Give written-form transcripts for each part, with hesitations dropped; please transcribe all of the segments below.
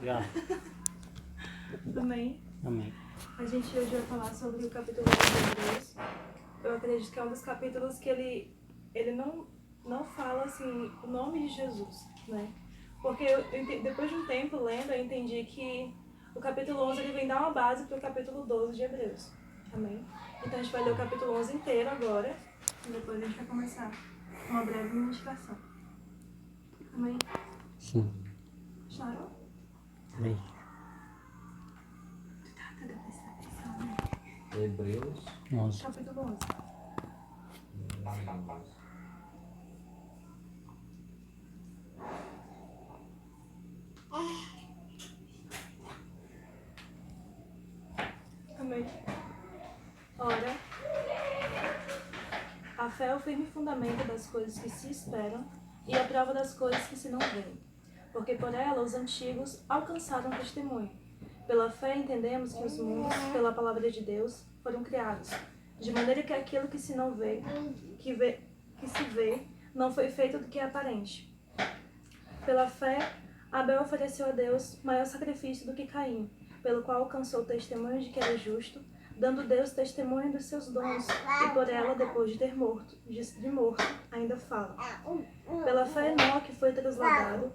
Já. Amém? Amém. A gente hoje vai falar sobre o capítulo 11 de Hebreus. Eu acredito que é um dos capítulos que ele não fala assim o nome de Jesus, né? Porque depois de um tempo lendo, eu entendi que o capítulo 11 ele vem dar uma base para o capítulo 12 de Hebreus. Amém? Então a gente vai ler o capítulo 11 inteiro agora e depois a gente vai começar uma breve ministração. Amém? Sim. Acharam? Amém. Tá dando presta atenção, né? Hebreus. Nossa. Capítulo 11. Amém. Ora, a fé é o firme fundamento das coisas que se esperam e a prova das coisas que se não veem. Porque por ela os antigos alcançaram testemunho. Pela fé entendemos que os mundos, pela palavra de Deus, foram criados, de maneira que aquilo que se não vê, que se vê, não foi feito do que é aparente. Pela fé, Abel ofereceu a Deus maior sacrifício do que Caim, pelo qual alcançou o testemunho de que era justo, dando Deus testemunho dos seus dons, e por ela, depois de ter morto, ainda fala. Pela fé, Enoque foi trasladado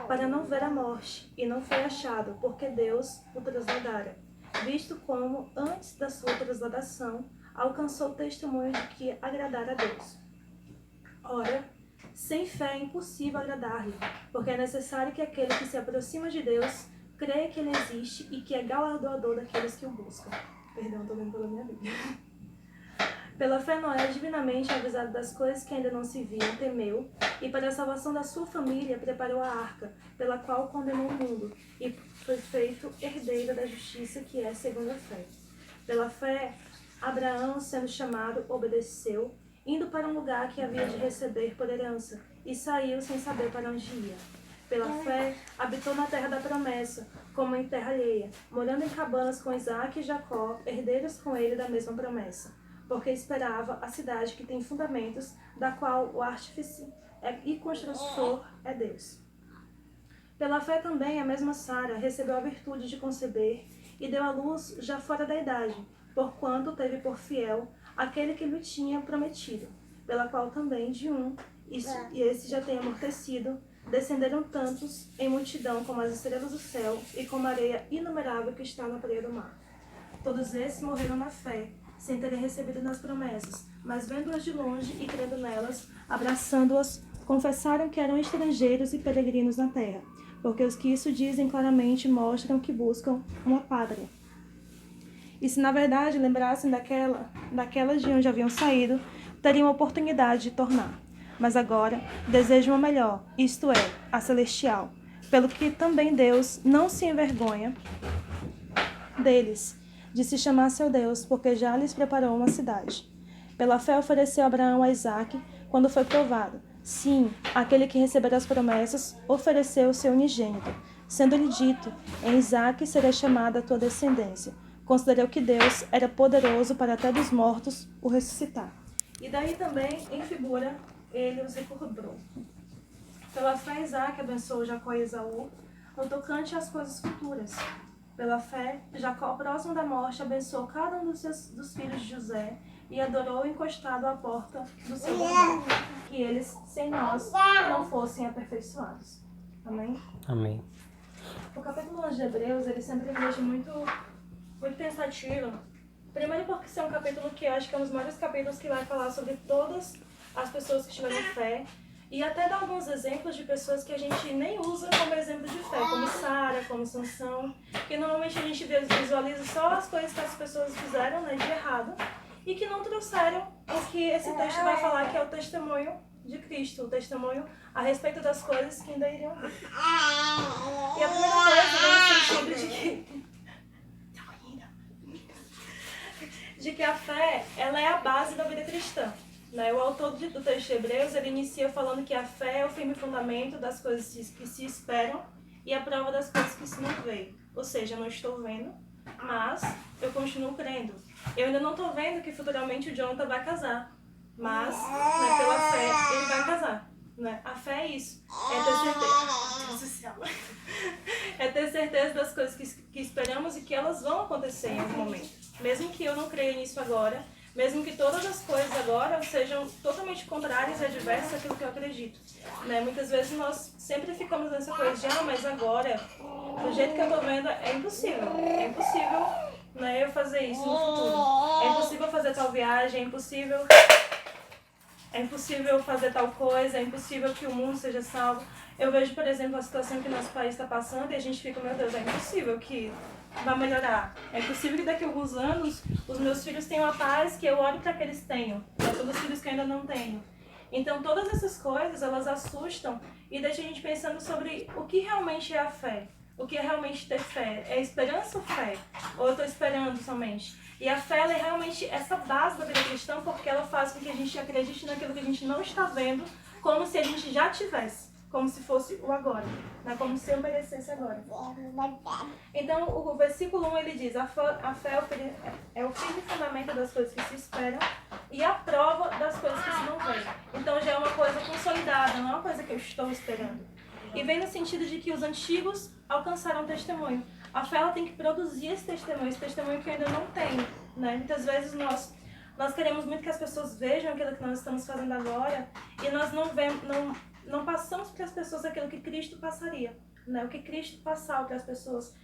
para não ver a morte, e não foi achado, porque Deus o trasladara, visto como, antes da sua trasladação, alcançou o testemunho de que agradara a Deus. Ora, sem fé é impossível agradar-lhe, porque é necessário que aquele que se aproxima de Deus creia que ele existe e que é galardoador daqueles que o buscam. Perdão, estou lendo pela minha Bíblia. Pela fé, Noé, divinamente avisado das coisas que ainda não se viam, temeu, e para a salvação da sua família preparou a arca, pela qual condenou o mundo, e foi feito herdeiro da justiça que é segundo a fé. Pela fé, Abraão, sendo chamado, obedeceu, indo para um lugar que havia de receber por herança, e saiu sem saber para onde ia. Pela fé, habitou na terra da promessa, como em terra alheia, morando em cabanas com Isaque e Jacó, herdeiros com ele da mesma promessa, porque esperava a cidade que tem fundamentos, da qual o artífice e construtor é Deus. Pela fé também a mesma Sara recebeu a virtude de conceber e deu à luz já fora da idade, porquanto teve por fiel aquele que lhe tinha prometido, pela qual também de um, e esse já tem amortecido, descenderam tantos em multidão como as estrelas do céu e como a areia inumerável que está na praia do mar. Todos esses morreram na fé, sem terem recebido nas promessas, mas vendo-as de longe e crendo nelas, abraçando-as, confessaram que eram estrangeiros e peregrinos na terra, porque os que isso dizem claramente mostram que buscam uma pátria. E se na verdade lembrassem daquelas de onde haviam saído, teriam oportunidade de tornar. Mas agora desejam a melhor, isto é, a celestial, pelo que também Deus não se envergonha deles, de se chamar seu Deus, porque já lhes preparou uma cidade. Pela fé ofereceu Abraão a Isaque, quando foi provado. Sim, aquele que recebera as promessas ofereceu o seu unigênito, sendo-lhe dito, em Isaque será chamada a tua descendência. Considerou que Deus era poderoso para até dos mortos o ressuscitar. E daí também, em figura, ele os recordou. Pela fé, Isaque abençoou Jacó e Esaú, no tocante às coisas futuras. Pela fé, Jacó, próximo da morte, abençoou cada um dos filhos de José e adorou encostado à porta do seu lugar, que eles, sem nós, não fossem aperfeiçoados. Amém? Amém. O capítulo 11 de Hebreus, ele sempre me deixa muito pensativo. Primeiro porque esse é um capítulo que eu acho que é um dos maiores capítulos que vai falar sobre todas as pessoas que tiveram fé, e até dar alguns exemplos de pessoas que a gente nem usa como exemplo de fé, como Sara, como Sansão, que normalmente a gente visualiza só as coisas que as pessoas fizeram, né, de errado, e que não trouxeram o que esse texto vai falar, que é o testemunho de Cristo, o testemunho a respeito das coisas que ainda iriam vir. E a primeira coisa é no sentido de que a fé, ela é a base da vida cristã. Né? O autor do texto de Hebreus, ele inicia falando que a fé é o firme fundamento das coisas que se esperam e a prova das coisas que se não veem. Ou seja, eu não estou vendo, mas eu continuo crendo. Eu ainda não estou vendo que futuramente o Jonathan vai casar, mas né, pela fé ele vai casar. Né? A fé é isso, é ter certeza elas vão acontecer em algum momento. Mesmo que eu não creia nisso agora, mesmo que todas as coisas agora sejam totalmente contrárias e adversas àquilo que eu acredito. Né? Muitas vezes nós sempre ficamos nessa coisa de, mas agora, do jeito que eu estou vendo, é impossível. É impossível, né, eu fazer isso no futuro. É impossível fazer tal viagem, é impossível fazer tal coisa, é impossível que o mundo seja salvo. Eu vejo, por exemplo, a situação que nosso país está passando e a gente fica, meu Deus, é impossível que vai melhorar. É impossível que daqui a alguns anos os meus filhos tenham a paz que eu olho para que eles tenham. Todos os filhos que eu ainda não tenho. Então, todas essas coisas, elas assustam e deixam a gente pensando sobre o que realmente é a fé. O que é realmente ter fé? É esperança ou fé? Ou eu estou esperando somente? E a fé, ela é realmente essa base da vida cristã, porque ela faz com que a gente acredite naquilo que a gente não está vendo, como se a gente já tivesse. Como se fosse o agora, né? Como se eu merecesse agora. Então, o versículo 1, ele diz, a fé é o firme fundamento das coisas que se esperam e a prova das coisas que se não veem. Então, já é uma coisa consolidada, não é uma coisa que eu estou esperando. E vem no sentido de que os antigos alcançaram testemunho. A fé, ela tem que produzir esse testemunho que eu ainda não tenho, né? Muitas vezes nós queremos muito que as pessoas vejam aquilo que nós estamos fazendo agora e nós não passamos para as pessoas aquilo que Cristo passaria, né? O que Cristo passava para as pessoas.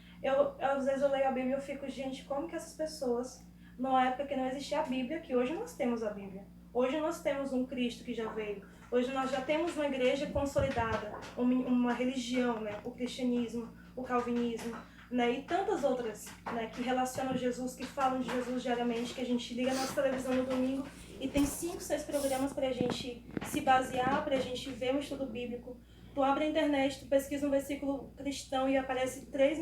Às vezes eu leio a Bíblia e eu fico, gente, como que essas pessoas, numa época que não existia a Bíblia, que hoje nós temos a Bíblia. Hoje nós temos um Cristo que já veio. Hoje nós já temos uma igreja consolidada, uma religião, né? O cristianismo, o calvinismo, né? E tantas outras, né? Que relacionam Jesus, que falam de Jesus diariamente, que a gente liga na nossa televisão no domingo e tem 5, 6 programas para a gente se basear, para a gente ver um estudo bíblico. Tu abre a internet, tu pesquisa um versículo cristão e aparece três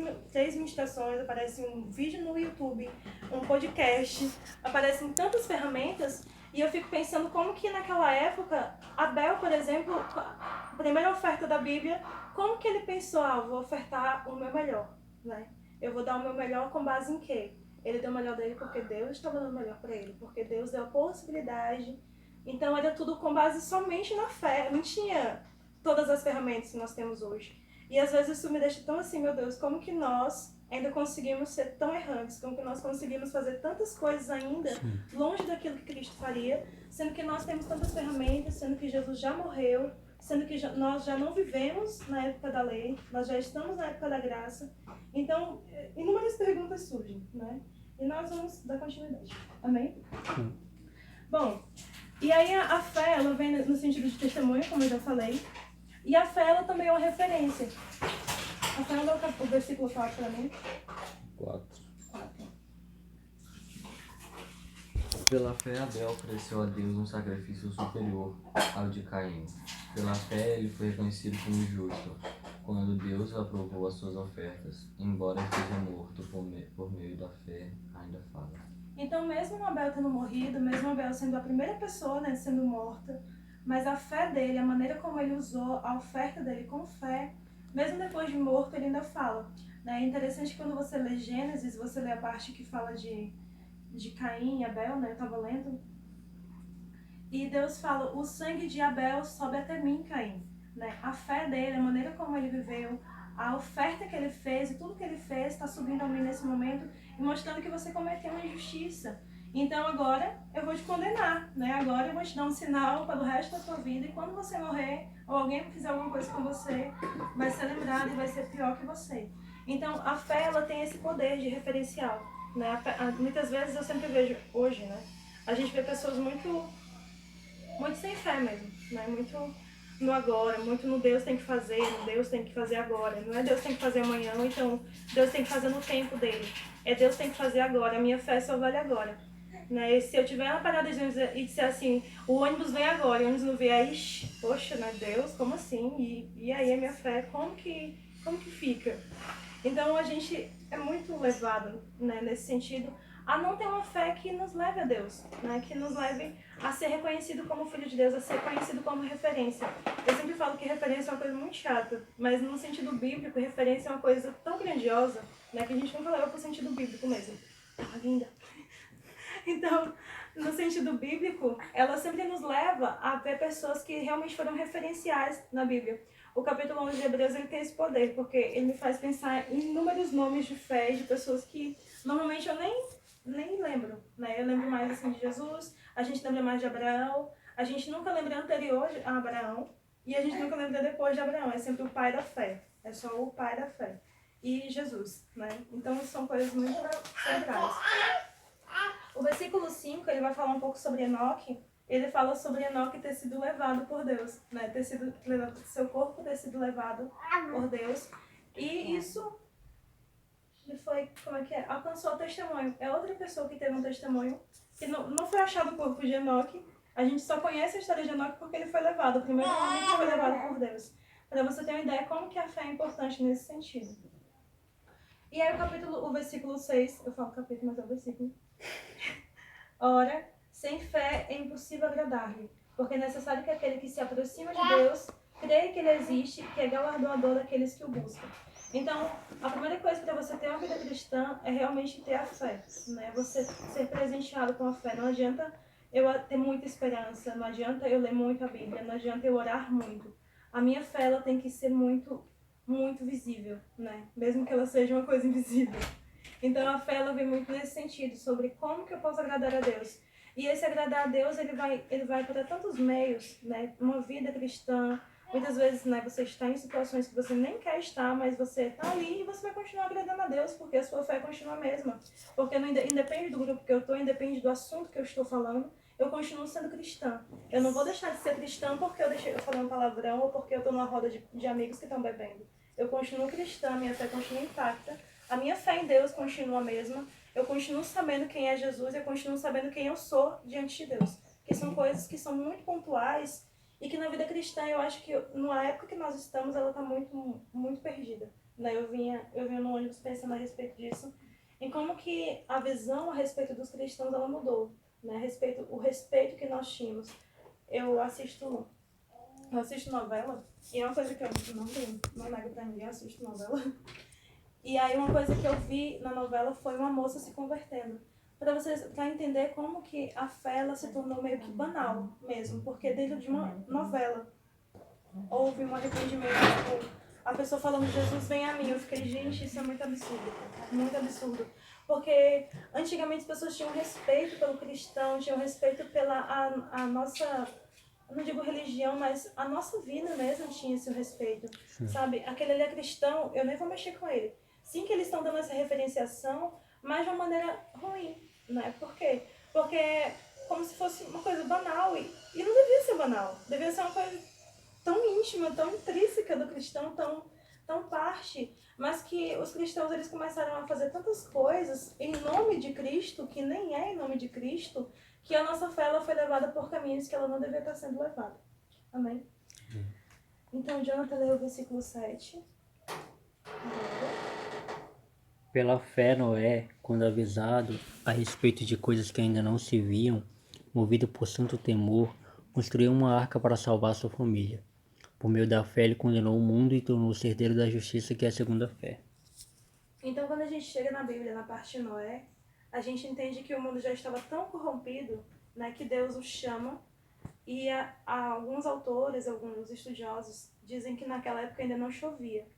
ministrações, aparece um vídeo no YouTube, um podcast, aparecem tantas ferramentas. E eu fico pensando como que naquela época, Abel, por exemplo, a primeira oferta da Bíblia, como que ele pensou, vou ofertar o meu melhor, né? Eu vou dar o meu melhor com base em quê? Ele deu o melhor dele porque Deus estava dando o melhor para ele, porque Deus deu a possibilidade. Então era tudo com base somente na fé, não tinha todas as ferramentas que nós temos hoje. E às vezes isso me deixa tão assim, meu Deus, como que nós ainda conseguimos ser tão errantes, como que nós conseguimos fazer tantas coisas ainda longe daquilo que Cristo faria, sendo que nós temos tantas ferramentas, sendo que Jesus já morreu, sendo que nós já não vivemos na época da lei, nós já estamos na época da graça. Então, inúmeras perguntas surgem, né? E nós vamos dar continuidade. Amém? Bom, e aí a fé, ela vem no sentido de testemunho, como eu já falei, e a fé, ela também é uma referência. A fé, o versículo 4 para mim. 4. Pela fé, Abel ofereceu a Deus um sacrifício superior ao de Caim. Pela fé, ele foi reconhecido como justo, quando Deus aprovou as suas ofertas. Embora esteja morto por meio da fé, ainda fala. Então, mesmo Abel tendo morrido, mesmo Abel sendo a primeira pessoa, né, sendo morta, mas a fé dele, a maneira como ele usou a oferta dele com fé, mesmo depois de morto, ele ainda fala. Né? É interessante que quando você lê Gênesis, você lê a parte que fala de Caim e Abel, né? Eu estava lendo. E Deus fala, o sangue de Abel sobe até mim, Caim. Né? A fé dele, a maneira como ele viveu, a oferta que ele fez e tudo que ele fez está subindo a mim nesse momento e mostrando que você cometeu uma injustiça. Então agora eu vou te condenar, né? Agora eu vou te dar um sinal para o resto da sua vida e quando você morrer ou alguém fizer alguma coisa com você, vai ser lembrado e vai ser pior que você. Então a fé, ela tem esse poder de referencial, né? Muitas vezes eu sempre vejo, hoje, né? A gente vê pessoas muito sem fé mesmo, né? Muito no agora, muito no Deus tem que fazer, no Deus tem que fazer agora. Não é Deus tem que fazer amanhã, ou então Deus tem que fazer no tempo dele. É Deus tem que fazer agora, a minha fé só vale agora. Né? E se eu tiver uma parada de ônibus e disser assim, o ônibus vem agora, e o ônibus não vier, aí, poxa, né, Deus, como assim? E aí a minha fé, como que fica? Então a gente é muito levado, né, nesse sentido a não ter uma fé que nos leve a Deus, né, que nos leve a ser reconhecido como filho de Deus, a ser conhecido como referência. Eu sempre falo que referência é uma coisa muito chata, mas no sentido bíblico, referência é uma coisa tão grandiosa, né, que a gente nunca leva para o sentido bíblico mesmo. Ah, linda! Então, no sentido bíblico, ela sempre nos leva a ver pessoas que realmente foram referenciais na Bíblia. o capítulo 11 de Hebreus ele tem esse poder, porque ele me faz pensar em inúmeros nomes de fé de pessoas que normalmente eu nem lembro, né? Eu lembro mais assim de Jesus, a gente lembra mais de Abraão, a gente nunca lembra anterior a Abraão e a gente nunca lembra depois de Abraão, é sempre o pai da fé, é só o pai da fé. E Jesus, né? Então são coisas muito centrais. O versículo 5, ele vai falar um pouco sobre Enoque. Ele fala sobre Enoque ter sido levado por Deus, né? Ter sido seu corpo ter sido levado por Deus. E isso foi, como é que é? Alcançou o testemunho. É outra pessoa que teve um testemunho que não foi achado o corpo de Enoque. A gente só conhece a história de Enoque porque ele foi levado. O primeiro homem que foi levado por Deus. Para você ter uma ideia como que a fé é importante nesse sentido. E aí o versículo 6, eu falo capítulo, mas é o versículo. Ora, sem fé é impossível agradar-lhe, porque é necessário que aquele que se aproxima de Deus creia que ele existe, que é galardoador daqueles que o buscam. Então, a primeira coisa para você ter uma vida cristã é realmente ter a fé, né? Você ser presenteado com a fé. Não adianta eu ter muita esperança, não adianta eu ler muito a Bíblia, não adianta eu orar muito. A minha fé ela tem que ser muito, muito visível, né? Mesmo que ela seja uma coisa invisível. Então a fé ela vem muito nesse sentido, sobre como que eu posso agradar a Deus. E esse agradar a Deus, ele vai para tantos meios, né? Uma vida cristã, muitas vezes, né, você está em situações que você nem quer estar, mas você está ali e você vai continuar agradando a Deus, porque a sua fé continua a mesma. Porque não independe do grupo que eu estou, independe do assunto que eu estou falando, eu continuo sendo cristã. Eu não vou deixar de ser cristã porque eu falei um palavrão ou porque eu estou numa roda de amigos que estão bebendo. Eu continuo cristã, minha fé continua intacta. A minha fé em Deus continua a mesma. Eu continuo sabendo quem é Jesus, eu continuo sabendo quem eu sou diante de Deus. Que são coisas que são muito pontuais e que na vida cristã eu acho que na época que nós estamos ela está muito, muito perdida. Né? Eu vinha no ônibus pensando a respeito disso, em como que a visão a respeito dos cristãos ela mudou. Né? O respeito que nós tínhamos. Eu assisto novela e é uma coisa que eu não nego pra ninguém, eu assisto novela. E aí uma coisa que eu vi na novela foi uma moça se convertendo. Para entender como que a fé ela se tornou meio que banal mesmo, porque dentro de uma novela houve um arrependimento, tipo, a pessoa falando Jesus vem a mim, eu fiquei, gente, isso é muito absurdo. Porque antigamente as pessoas tinham respeito pelo cristão, tinham respeito pela a nossa, não digo religião, mas a nossa vida mesmo tinha esse respeito. Sim. Sabe? Aquele ali é cristão, eu nem vou mexer com ele. Sim que eles estão dando essa referenciação, mas de uma maneira ruim, né? Por quê? Porque é como se fosse uma coisa banal, e não devia ser banal. Devia ser uma coisa tão íntima, tão intrínseca do cristão, tão parte, mas que os cristãos eles começaram a fazer tantas coisas em nome de Cristo, que nem é em nome de Cristo, que a nossa fé ela foi levada por caminhos que ela não devia estar sendo levada. Amém? Então, Jonathan leu o versículo 7. Pela fé, Noé, quando avisado a respeito de coisas que ainda não se viam, movido por santo temor, construiu uma arca para salvar sua família. Por meio da fé, ele condenou o mundo e tornou-se herdeiro da justiça, que é a segunda fé. Então, quando a gente chega na Bíblia, na parte de Noé, a gente entende que o mundo já estava tão corrompido, né, que Deus o chama. E alguns autores, alguns estudiosos, dizem que naquela época ainda não chovia.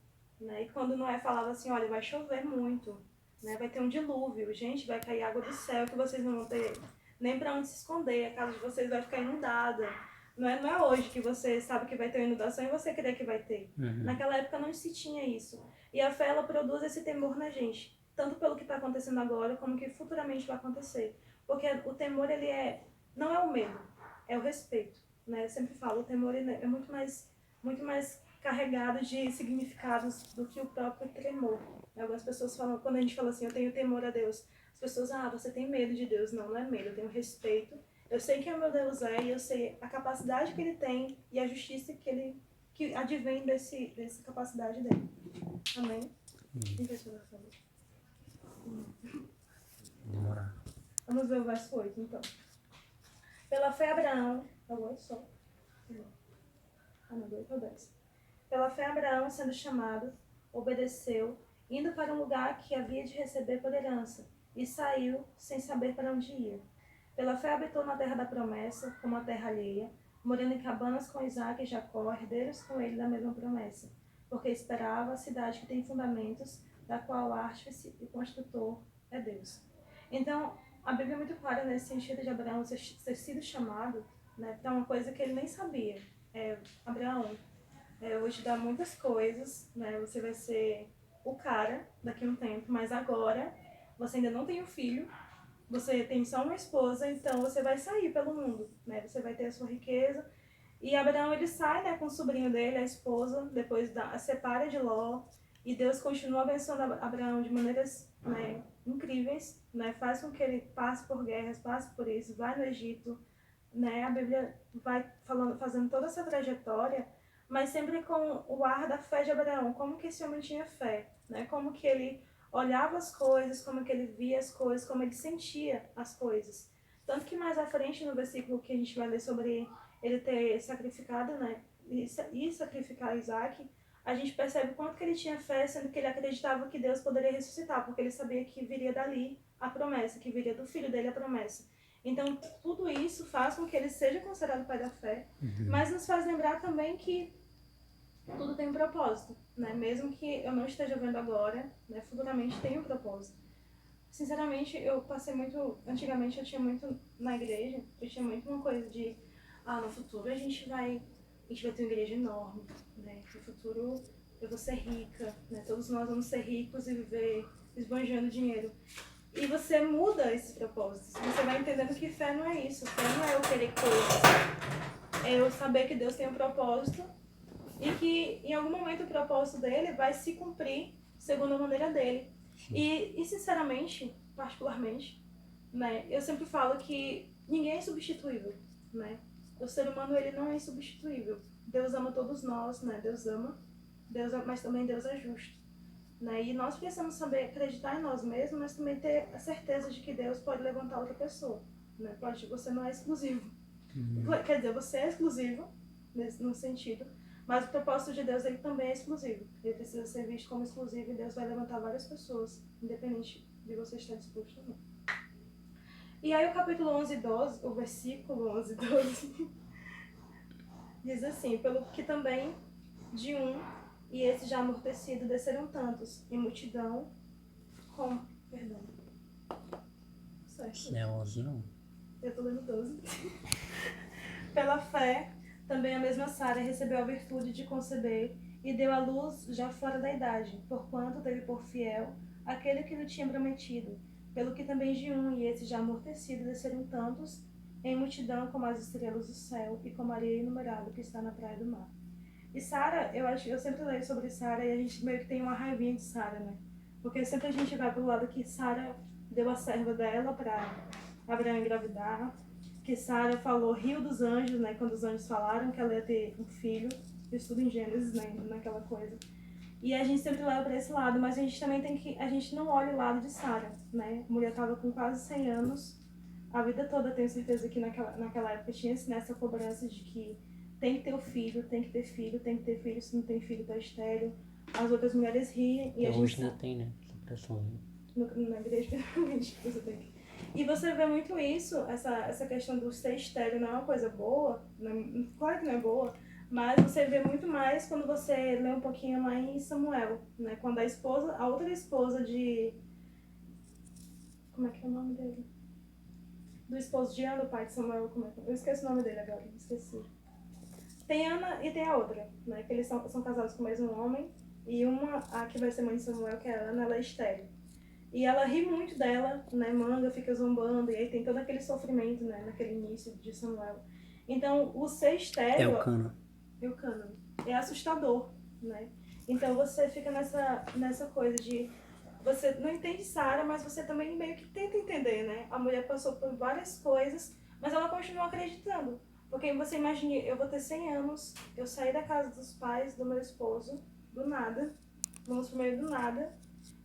Né? E quando Noé falava assim, olha, vai chover muito, né? Vai ter um dilúvio, gente, vai cair água do céu que vocês não vão ter nem para onde se esconder, a casa de vocês vai ficar inundada. Não é hoje que você sabe que vai ter inundação e você crê que vai ter. Naquela época não se tinha isso. E a fé, ela produz esse temor na gente, tanto pelo que está acontecendo agora, como que futuramente vai acontecer. Porque o temor, ele não é o medo, é o respeito. Né? Eu sempre falo, o temor ele é muito mais carregado de significados do que o próprio tremor. Algumas pessoas falam, quando a gente fala assim, eu tenho temor a Deus, as pessoas, você tem medo de Deus. Não é medo, eu tenho respeito. Eu sei quem o meu Deus é e eu sei a capacidade que ele tem e a justiça que advém dessa capacidade dele. Amém? Vamos ver o verso 8, então. Pela fé Abraão, Pela fé Abraão, sendo chamado, obedeceu, indo para um lugar que havia de receber por herança, e saiu sem saber para onde ia. Pela fé habitou na terra da promessa, como a terra alheia, morando em cabanas com Isaac e Jacó, herdeiros com ele da mesma promessa, porque esperava a cidade que tem fundamentos, da qual o artífice e construtor é Deus. Então, a Bíblia é muito clara nesse sentido de Abraão ter sido chamado, né, para uma coisa que ele nem sabia. Abraão, eu vou te dar muitas coisas, né, você vai ser o cara daqui a um tempo, mas agora você ainda não tem um filho, você tem só uma esposa, então você vai sair pelo mundo, né? Você vai ter a sua riqueza. E Abraão, ele sai, né, com o sobrinho dele, a esposa, depois separa de Ló, e Deus continua abençoando Abraão de maneiras, né, incríveis, né? Faz com que ele passe por guerras, passe por isso, vai no Egito, né? A Bíblia vai fazendo toda essa trajetória, mas sempre com o ar da fé de Abraão, como que esse homem tinha fé, né? Como que ele olhava as coisas, como que ele via as coisas, como ele sentia as coisas. Tanto que mais à frente, no versículo que a gente vai ler sobre ele ter sacrificado, né, e sacrificar Isaac, a gente percebe o quanto que ele tinha fé, sendo que ele acreditava que Deus poderia ressuscitar, porque ele sabia que viria dali a promessa, que viria do filho dele a promessa. Então, tudo isso faz com que ele seja considerado pai da fé, mas nos faz lembrar também que tudo tem um propósito, né? Mesmo que eu não esteja vendo agora, né, futuramente tem um propósito. Sinceramente, eu passei muito, antigamente eu tinha muito na igreja, eu tinha muito uma coisa de, no futuro a gente vai ter uma igreja enorme, né? No futuro eu vou ser rica, né? Todos nós vamos ser ricos e viver esbanjando dinheiro. E você muda esses propósitos. Você vai entendendo que fé não é isso. Fé não é eu querer coisas. É eu saber que Deus tem um propósito e que em algum momento o propósito dele vai se cumprir segundo a maneira dele. E sinceramente, particularmente, né, eu sempre falo que ninguém é insubstituível, né? O ser humano, ele não é insubstituível. Deus ama todos nós, né? Deus ama, mas também Deus é justo, né? E nós precisamos saber acreditar em nós mesmos, mas também ter a certeza de que Deus pode levantar outra pessoa, né? Você não é exclusivo. Quer dizer, você é exclusivo, no sentido, mas o propósito de Deus, ele também é exclusivo. Ele precisa ser visto como exclusivo e Deus vai levantar várias pessoas, independente de você estar disposto ou não. E aí o capítulo 11 e 12, o versículo 11 e 12, diz assim: pelo que também de um, e esse já amortecido, desceram tantos, em multidão, com... Perdão. Certo. Não é 11 não. Eu tô lendo 12. Pela fé, também a mesma Sara recebeu a virtude de conceber e deu à luz já fora da idade, porquanto teve por fiel aquele que lhe tinha prometido. Pelo que também de um, e esse já amortecido, desceram tantos, em multidão como as estrelas do céu e como a areia inumerável que está na praia do mar. E Sara, eu sempre leio sobre Sara e a gente meio que tem uma raivinha de Sara, né? Porque sempre a gente vai pro lado que Sara deu a serva dela para Abraão engravidar, que Sara falou rio dos anjos, né? Quando os anjos falaram que ela ia ter um filho, isso tudo em Gênesis, né? Naquela coisa. E a gente sempre leva para esse lado, mas a gente também a gente não olha o lado de Sara, né? A mulher estava com quase 100 anos, a vida toda, tenho certeza que naquela época tinha assim, essa cobrança de que tem que ter o filho, tem que ter filho, tem que ter filho, se não tem filho tá estéril. As outras mulheres riem e a gente Hoje ainda tem, né? Essa pressão. na igreja, principalmente, você tem que... E você vê muito isso, essa questão do ser estéril não é uma coisa boa, né? Claro que não é boa, mas você vê muito mais quando você lê um pouquinho lá em Samuel, né? Quando a outra esposa de... Como é que é o nome dele? Do esposo de Ana, o pai de Samuel, eu esqueci o nome dele agora, esqueci. Tem Ana e tem a outra, né? Que eles são casados com o mesmo homem, e a que vai ser mãe de Samuel, que é a Ana, ela é estéril. E ela ri muito dela, né? Manda, fica zombando, e aí tem todo aquele sofrimento, né? Naquele início de Samuel. Então, o ser estéril... Elcana. É assustador, né? Então, você fica nessa coisa de... Você não entende Sara, mas você também meio que tenta entender, né? A mulher passou por várias coisas, mas ela continua acreditando. Porque você imagina, eu vou ter 100 anos, eu saí da casa dos pais do meu esposo, do nada, vamos pro meio do nada.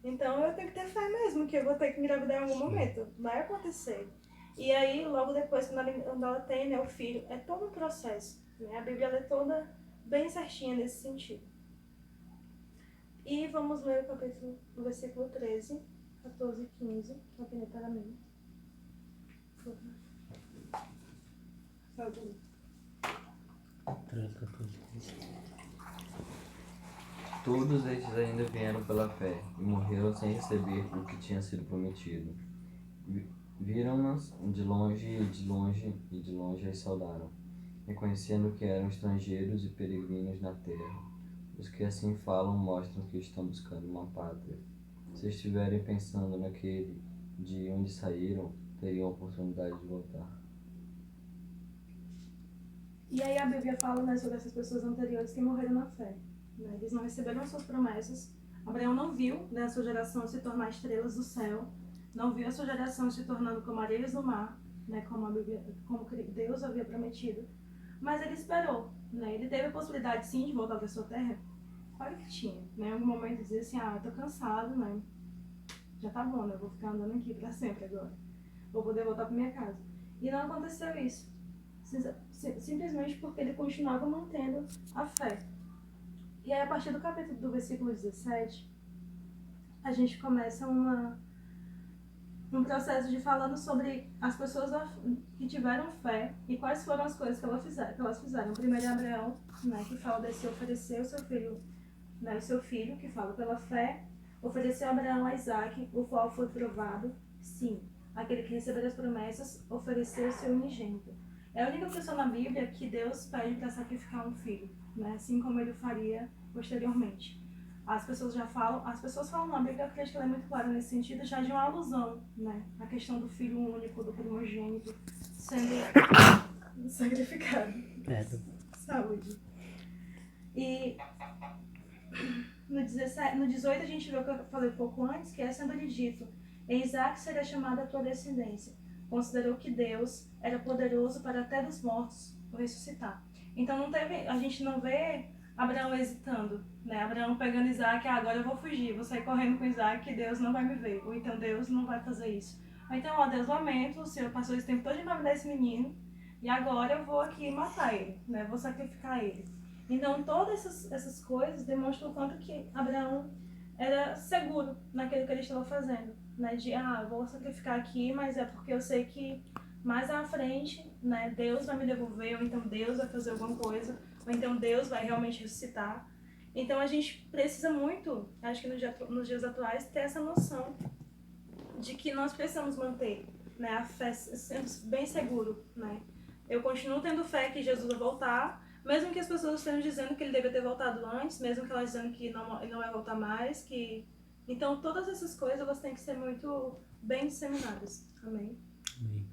Então eu tenho que ter fé mesmo, que eu vou ter que engravidar em algum momento. Vai acontecer. E aí, logo depois, quando ela tem, né, o filho, é todo um processo. Né? A Bíblia é toda bem certinha nesse sentido. E vamos ler o versículo 13, 14 e 15, aqui para mim. Todos estes ainda vieram pela fé e morreram sem receber o que tinha sido prometido. Viram-nas de longe e de longe as saudaram, reconhecendo que eram estrangeiros e peregrinos na terra. Os que assim falam mostram que estão buscando uma pátria. Se estiverem pensando naquele de onde saíram, teriam a oportunidade de voltar. E aí a Bíblia fala, né, sobre essas pessoas anteriores que morreram na fé. Né? Eles não receberam suas promessas. Abraão não viu, né, a sua geração se tornar estrelas do céu, não viu a sua geração se tornando como areias do mar, né, como Deus havia prometido. Mas ele esperou. Né? Ele teve a possibilidade, sim, de voltar para sua terra. Claro que tinha. Né? Em algum momento dizer assim, eu tô cansado, né? Já tá bom, né? Eu vou ficar andando aqui para sempre agora. Vou poder voltar para minha casa. E não aconteceu isso. Simplesmente porque ele continuava mantendo a fé. E aí, a partir do capítulo do versículo 17, a gente começa um processo de falando sobre as pessoas que tiveram fé e quais foram as coisas que elas fizeram. Primeiro é Abraão, né, que fala de se oferecer o seu filho, né, o seu filho, que fala pela fé, ofereceu Abraão a Isaac, o qual foi provado, sim, aquele que recebeu as promessas, ofereceu o seu unigênito. É a única pessoa na Bíblia que Deus pede para sacrificar um filho, né, assim como ele faria posteriormente. As pessoas falam na Bíblia, eu acredito que ela é muito clara nesse sentido, já de uma alusão, né, a questão do filho único, do primogênito, sendo sacrificado. Saúde. E no 18 a gente vê o que eu falei um pouco antes, que é sendo-lhe dito, em Isaac será chamada a tua descendência. Considerou que Deus era poderoso para até dos mortos o ressuscitar. Então a gente não vê Abraão hesitando, né? Abraão pegando Isaac, agora eu vou fugir, vou sair correndo com Isaac, que Deus não vai me ver. Ou então Deus não vai fazer isso. Ou então, Deus, lamento, o Senhor passou esse tempo todo para me dar esse menino, e agora eu vou aqui matar ele, né? Vou sacrificar ele. Então, todas essas coisas demonstram o quanto que Abraão era seguro naquilo que ele estava fazendo, né? De, vou sacrificar aqui, mas é porque eu sei que mais à frente, né, Deus vai me devolver, ou então Deus vai fazer alguma coisa, ou então Deus vai realmente ressuscitar. Então, a gente precisa muito, acho que nos dias atuais, ter essa noção de que nós precisamos manter, né, a fé sendo bem seguro, né? Eu continuo tendo fé que Jesus vai voltar, mesmo que as pessoas estejam dizendo que ele deve ter voltado antes, mesmo que elas dizendo que ele não vai voltar mais, que... Então, todas essas coisas, elas têm que ser muito bem disseminadas. Amém? Amém.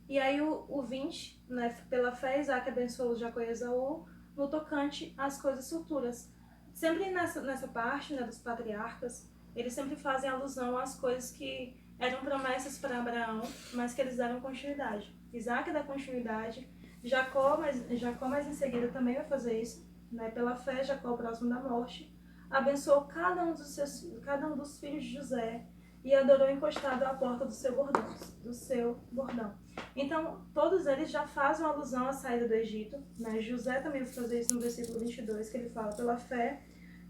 E aí, o 20, né, pela fé, Isaac abençoou Jacó e Esaú no tocante às coisas futuras. Sempre nessa parte, né, dos patriarcas, eles sempre fazem alusão às coisas que eram promessas para Abraão, mas que eles deram continuidade. Isaac dá continuidade, Jacó, mas em seguida também vai fazer isso, né? Pela fé, Jacó, próximo da morte, abençoou cada um dos filhos de José e adorou encostado à porta do seu bordão. Então, todos eles já fazem uma alusão à saída do Egito, né? José também vai fazer isso no versículo 22, que ele fala, pela fé,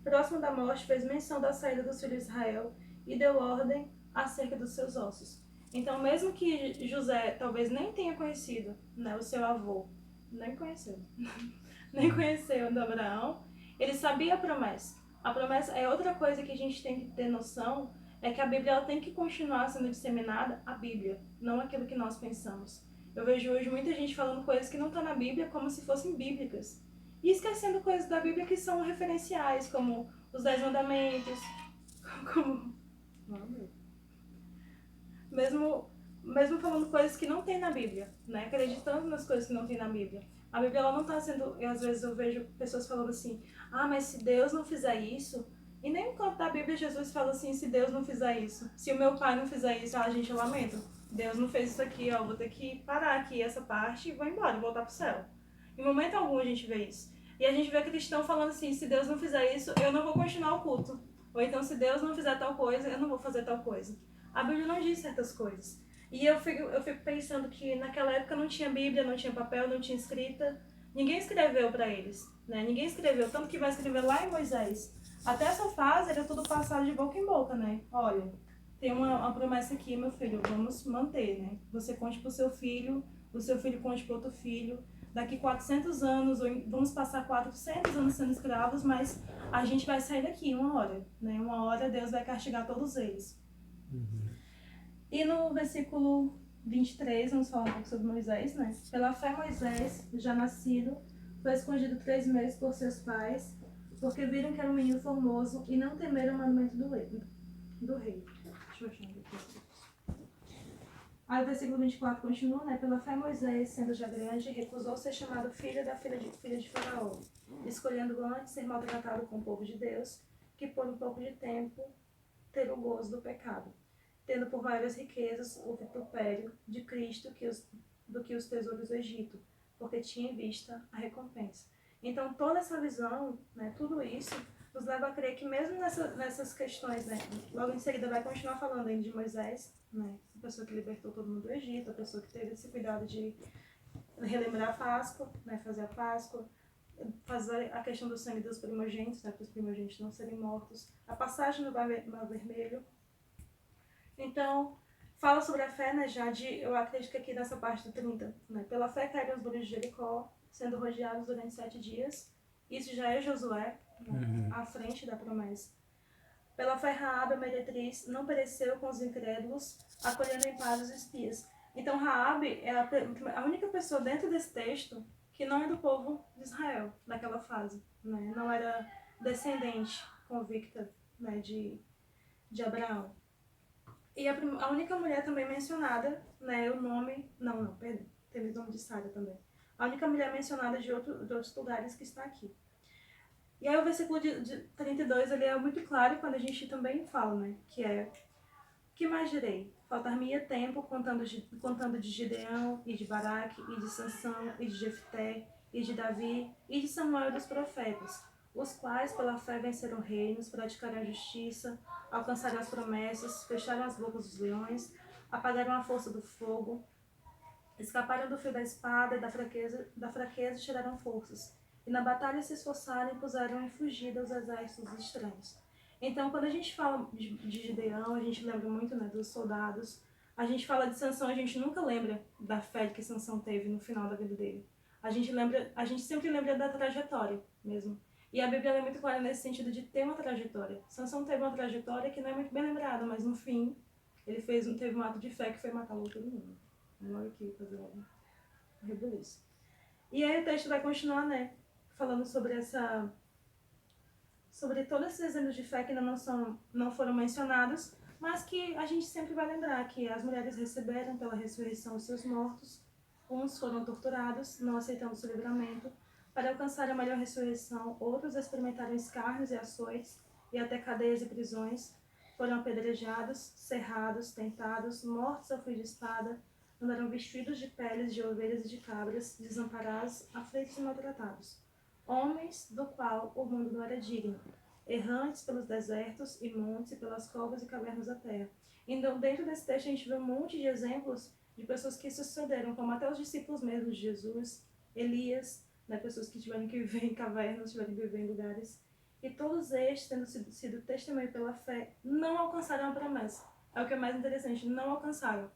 próximo da morte, fez menção da saída dos filhos de Israel e deu ordem acerca dos seus ossos. Então, mesmo que José talvez nem tenha conhecido, né, o seu avô, nem conheceu do Abraão, ele sabia a promessa. A promessa é outra coisa que a gente tem que ter noção, é que a Bíblia ela tem que continuar sendo disseminada, a Bíblia, não aquilo que nós pensamos. Eu vejo hoje muita gente falando coisas que não estão na Bíblia como se fossem bíblicas. E esquecendo coisas da Bíblia que são referenciais, como os 10 mandamentos, como... Mesmo falando coisas que não tem na Bíblia, né? Acreditando nas coisas que não tem na Bíblia. A Bíblia ela não está sendo... Às vezes eu vejo pessoas falando assim, mas se Deus não fizer isso... E nem no canto da Bíblia Jesus fala assim, se Deus não fizer isso. Se o meu pai não fizer isso, gente, eu lamento. Deus não fez isso aqui, vou ter que parar aqui essa parte e vou embora, voltar pro céu. Em momento algum a gente vê isso. E a gente vê cristão falando assim, se Deus não fizer isso, eu não vou continuar o culto. Ou então, se Deus não fizer tal coisa, eu não vou fazer tal coisa. A Bíblia não diz certas coisas. E eu fico pensando que naquela época não tinha Bíblia, não tinha papel, não tinha escrita. Ninguém escreveu para eles, né? Ninguém escreveu, tanto que vai escrever lá em Moisés. Até essa fase era tudo passado de boca em boca, né? Olha, tem uma promessa aqui, meu filho, vamos manter, né? Você conte pro seu filho, o seu filho conte pro outro filho. daqui 400 anos, vamos passar 400 anos sendo escravos, mas a gente vai sair daqui uma hora, né? Uma hora Deus vai castigar todos eles. E no versículo 23, vamos falar um pouco sobre Moisés, né? Pela fé, Moisés, já nascido, foi escondido 3 meses por seus pais, porque viram que era um menino formoso e não temeram o mandamento do rei. Deixa eu achar aqui. Aí o versículo 24 continua, né? Pela fé, Moisés, sendo já grande, recusou ser chamado filho da filha de Faraó, escolhendo antes ser maltratado com o povo de Deus, que por um pouco de tempo ter o gozo do pecado, tendo por maiores riquezas o vitupério de Cristo do que os tesouros do Egito, porque tinha em vista a recompensa. Então, toda essa visão, né, tudo isso, nos leva a crer que mesmo nessas questões, né, logo em seguida vai continuar falando ainda de Moisés, né, a pessoa que libertou todo mundo do Egito, a pessoa que teve esse cuidado de relembrar a Páscoa, né, fazer a Páscoa, fazer a questão do sangue dos primogênitos, né, para os primogênitos não serem mortos, a passagem no Mar Vermelho. Então, fala sobre a fé, né, eu acredito que aqui nessa parte do 30, né, pela fé caíram os muros de Jericó, sendo rodeados durante 7 dias. Isso já é Josué, né, à frente da promessa. Pela fé, Raabe, a meretriz, não pereceu com os incrédulos, acolhendo em paz os espias. Então, Raabe é a única pessoa dentro desse texto que não é do povo de Israel, naquela fase. Né? Não era descendente convicta, né, de Abraão. E a única mulher também mencionada, né, o nome... perdão, teve o nome de Sara também. A única mulher mencionada de outros lugares que está aqui. E aí o versículo de 32, ele é muito claro quando a gente também fala, né? Que é: que mais direi? Faltar-me-ia tempo contando de Gideão, e de Baraque, e de Sansão, e de Jefté, e de Davi, e de Samuel e dos profetas, os quais pela fé venceram reinos, praticaram a justiça, alcançaram as promessas, fecharam as bocas dos leões, apagaram a força do fogo, escaparam do fio da espada e da fraqueza tiraram forças. E na batalha se esforçaram e puseram em fugida os exércitos estranhos. Então, quando a gente fala de Gideão, a gente lembra muito, né, dos soldados. A gente fala de Sansão, a gente nunca lembra da fé que Sansão teve no final da vida dele. A gente sempre lembra da trajetória mesmo. E a Bíblia é muito clara nesse sentido de ter uma trajetória. Sansão teve uma trajetória que não é muito bem lembrada, mas no fim, ele teve um ato de fé que foi matar todo mundo. Vamos aqui fazer um rebuliço. E aí o texto vai continuar, né, falando sobre todos esses exemplos de fé que ainda não foram mencionados, mas que a gente sempre vai lembrar que as mulheres receberam pela ressurreição os seus mortos, uns foram torturados, não aceitando o seu livramento, para alcançar a melhor ressurreição, outros experimentaram escárnios e açoites, e até cadeias e prisões, foram apedrejados, cerrados, tentados, mortos ao fio de espada, andaram vestidos de peles de ovelhas e de cabras, desamparados, aflitos e maltratados. Homens do qual o mundo não era digno, errantes pelos desertos e montes e pelas covas e cavernas da terra. Então, dentro desse texto, a gente vê um monte de exemplos de pessoas que sucederam, como até os discípulos mesmos de Jesus, Elias, né, pessoas que tiveram que viver em cavernas, tiveram que viver em lugares. E todos estes, tendo sido testemunho pela fé, não alcançaram a promessa. É o que é mais interessante, não alcançaram.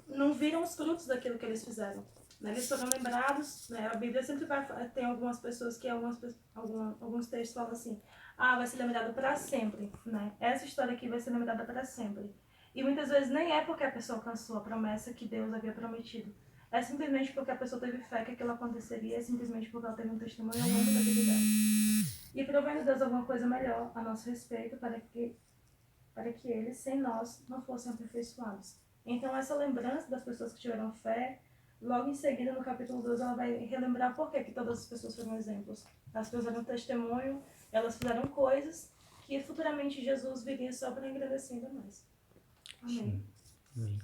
Não viram os frutos daquilo que eles fizeram. Né? Eles foram lembrados, né? A Bíblia sempre tem algumas pessoas que alguns textos falam assim: vai ser lembrado para sempre, né? Essa história aqui vai ser lembrada para sempre. E muitas vezes nem é porque a pessoa alcançou a promessa que Deus havia prometido. É simplesmente porque a pessoa teve fé que aquilo aconteceria, é simplesmente porque ela teve um testemunho ao longo da vida dela. E provendo Deus alguma coisa melhor a nosso respeito para que eles, sem nós, não fossem aperfeiçoados. Então, essa lembrança das pessoas que tiveram fé, logo em seguida, no capítulo 2, ela vai relembrar por que todas as pessoas foram exemplos. Elas fizeram testemunho, elas fizeram coisas que futuramente Jesus viria só para engrandecer ainda mais. Amém. Amém.